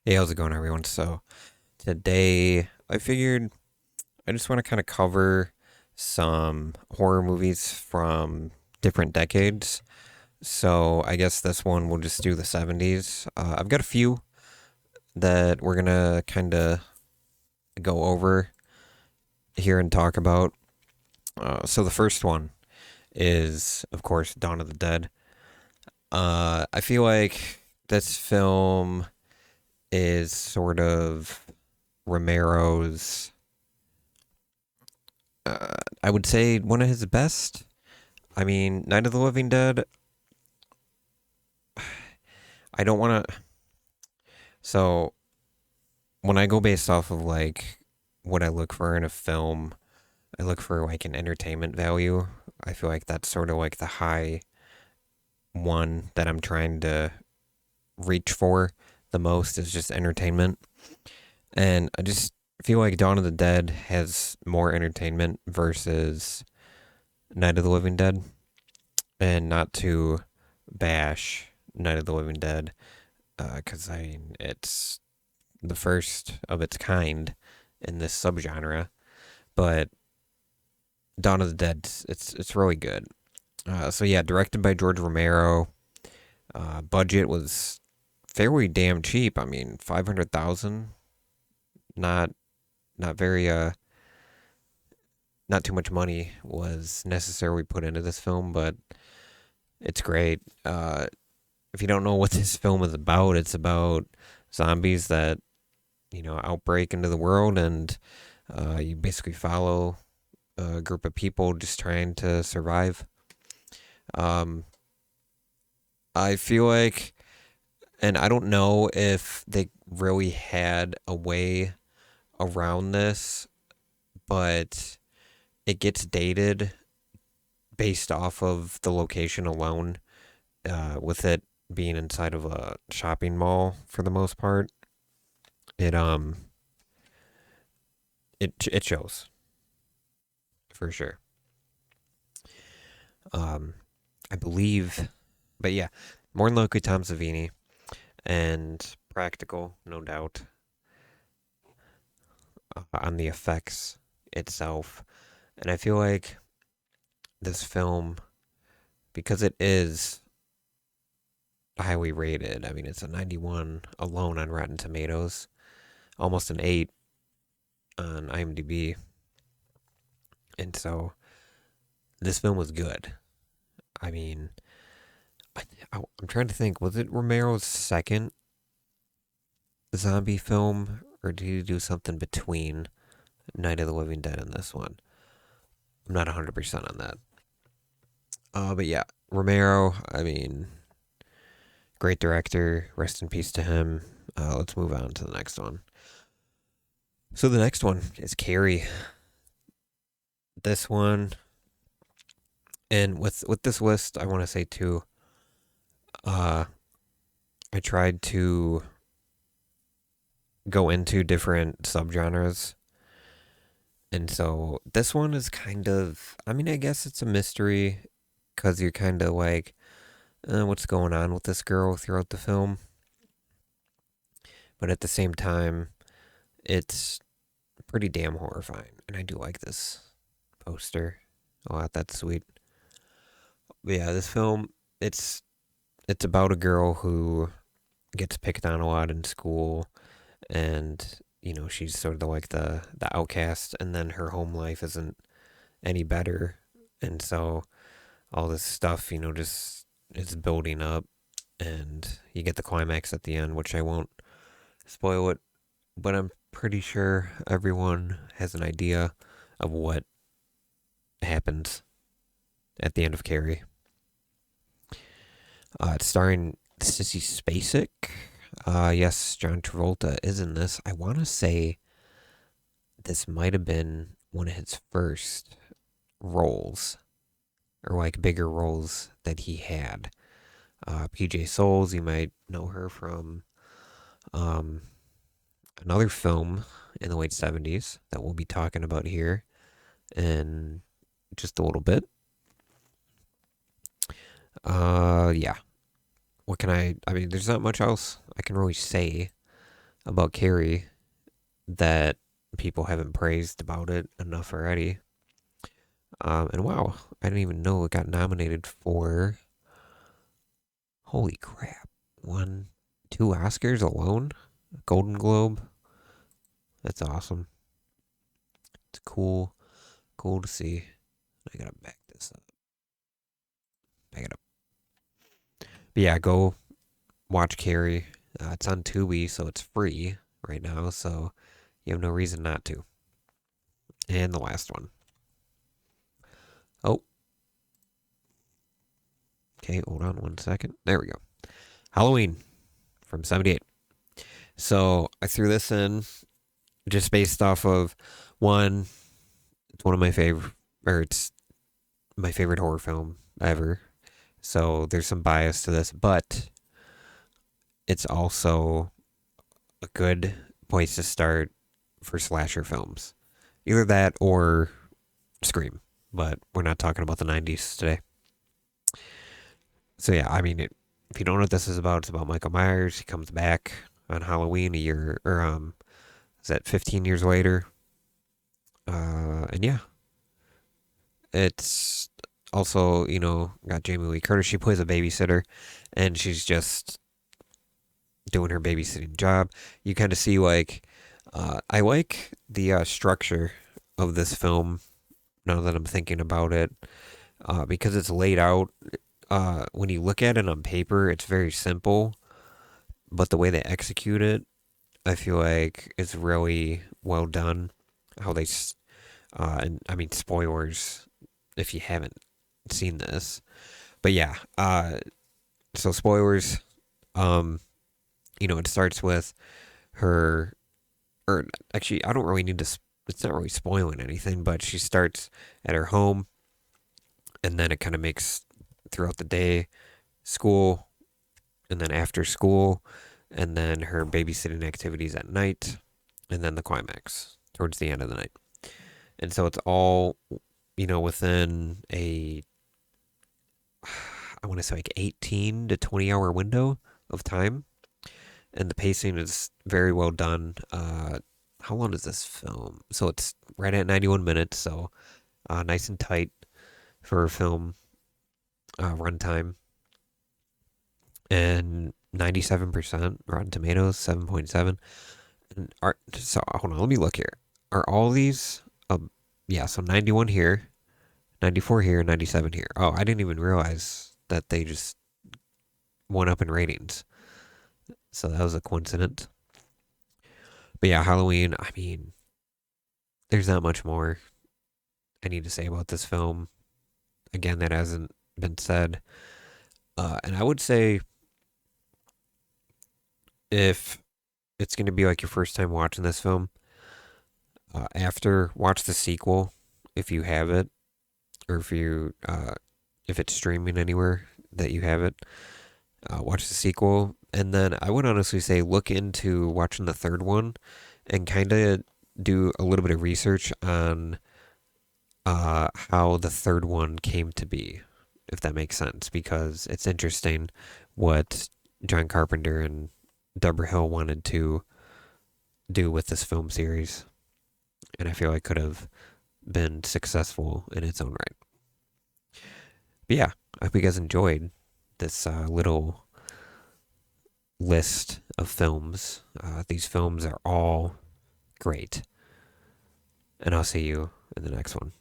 Hey, how's it going, everyone? So, today I figured I just want to kind of cover some horror movies from different decades. So, I guess this one we'll just do the 70s. I've got a few that we're gonna kind of go over here and talk about. So, the first one is, of course, Dawn of the Dead. I feel like this film is sort of Romero's I would say one of his best. I mean, Night of the Living Dead, I don't want to. So, when I go based off of like what I look for in a film, I look for like an entertainment value. I feel like that's sort of like the high one that I'm trying to reach for the most is just entertainment. And I just feel like Dawn of the Dead has more entertainment versus Night of the Living Dead. And not to bash Night of the Living Dead, because I mean it's the first of its kind in this subgenre. But Dawn of the Dead, it's really good. So yeah, directed by George Romero. Budget was fairly damn cheap. I mean, 500,000. Not not very not too much money was necessarily put into this film, but it's great. If you don't know what this film is about, it's about zombies that outbreak into the world, and you basically follow a group of people just trying to survive. Um, I feel like, and I don't know if they really had a way around this, but it gets dated based off of the location alone, with it being inside of a shopping mall for the most part. It it shows for sure. Um, I believe, but yeah, more than likely Tom Savini and practical, no doubt, on the effects itself. And I feel like this film, because it is highly rated, I mean, it's a 91 alone on Rotten Tomatoes, almost an 8 on IMDb. And so this film was good. I mean, I'm trying to think, was it Romero's second zombie film, or did he do something between Night of the Living Dead and this one? I'm not 100% on that. But yeah, Romero, I mean, great director. Rest in peace to him. Let's move on to the next one. So the next one is Carrie. This one, and with this list, I want to say too. Uh, I tried to go into different subgenres, and so this one is kind of. I mean, I guess it's a mystery because you're kind of like, what's going on with this girl throughout the film, but at the same time, it's pretty damn horrifying, and I do like this poster a lot. That's sweet. But yeah, this film it's it's about a girl who gets picked on a lot in school, and she's sort of like the outcast, and then her home life isn't any better, and so all this stuff just is building up, and you get the climax at the end, which I won't spoil it, but I'm pretty sure everyone has an idea of what happens at the end of Carrie. It's starring Sissy Spacek. Yes, John Travolta is in this. I want to say this might have been one of his first roles, or like bigger roles that he had. PJ Souls, you might know her from um, another film in the late 70s that we'll be talking about here in just a little bit. Yeah. What can I mean, there's not much else I can really say about Carrie that people haven't praised about it enough already. And wow, I didn't even know it got nominated for. Holy crap! One, two Oscars alone. Golden Globe. That's awesome. It's cool. Cool to see. I gotta back this up. Back it up. But yeah, go watch Carrie. It's on Tubi, so it's free right now. So you have no reason not to. And the last one. Oh, okay. Hold on one second. There we go. Halloween from '78. So I threw this in just based off of one. It's one of my favorite, or it's my favorite horror film ever. So there's some bias to this, but it's also a good place to start for slasher films. Either that or Scream, but we're not talking about the 90s today. So yeah, I mean, if you don't know what this is about, it's about Michael Myers. He comes back on Halloween a year, or is that 15 years later? And yeah, it's also, got Jamie Lee Curtis. She plays a babysitter, and she's just doing her babysitting job. You kind of see I like the structure of this film now that I'm thinking about it, because it's laid out. When you look at it on paper, it's very simple, but the way they execute it, I feel like it's really well done. How they, and I mean, spoilers if you haven't seen this, but yeah, so spoilers. Um, it starts with her, or actually, I don't really need to. It's not really spoiling anything, but she starts at her home, and then it kind of makes throughout the day, school, and then after school, and then her babysitting activities at night, and then the climax towards the end of the night. And so it's all, within I want to say like 18 to 20 hour window of time. And the pacing is very well done. How long is this film? So it's right at 91 minutes, so nice and tight for a film runtime. And 97% Rotten Tomatoes, 7.7. And so hold on, let me look here. Are all these? Yeah, so 91 here, 94 here, 97 here. Oh, I didn't even realize that they just went up in ratings. So that was a coincidence. But yeah, Halloween, I mean, there's not much more I need to say about this film. Again, that hasn't been said. And I would say if it's going to be like your first time watching this film, after watch the sequel if you have it, or if it's streaming anywhere that you have it. Watch the sequel, and then I would honestly say look into watching the third one, and kind of do a little bit of research on how the third one came to be, if that makes sense, because it's interesting what John Carpenter and Deborah Hill wanted to do with this film series, and I feel like could have been successful in its own right. But yeah, I hope you guys enjoyed this little list of films. These films are all great, and I'll see you in the next one.